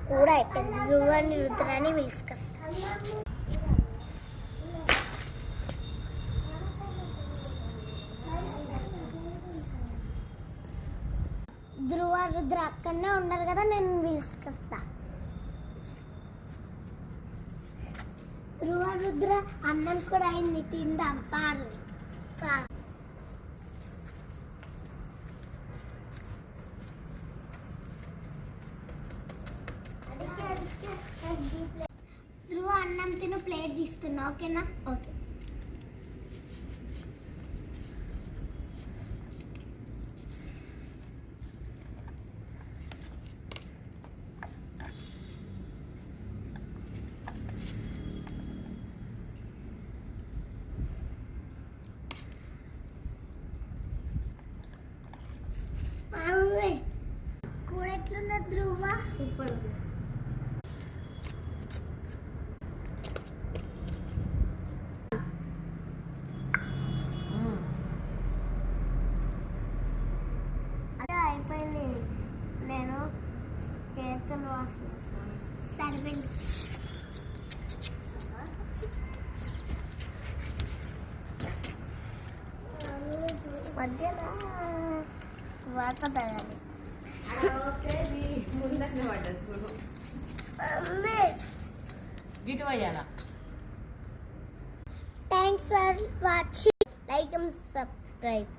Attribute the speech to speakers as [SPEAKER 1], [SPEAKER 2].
[SPEAKER 1] కూడా అయిపోయింది. ధ్రువాన్ని రుద్రాన్ని పిలుచుకొస్తా. ధ్రువ రుద్ర అక్కడనే ఉన్నారు కదా, నేను పిలుచుకొస్తా. ధ్రువ రుద్ర అన్నం కూడా అయింది, తిందాం పారు. ధ్రువ అన్నం తిను, ప్లేట్ తీస్తున్నా, ఓకేనా? ఓకే. కూర ఎట్లున్నా ధ్రువ? సూపర్. అదే అయిపోయింది, నేను చేతులు వాష్ చేస్తాను. సరిపోయింది. మధ్యలో వాటర్ తాగాలి. Thanks for watching. Like and subscribe.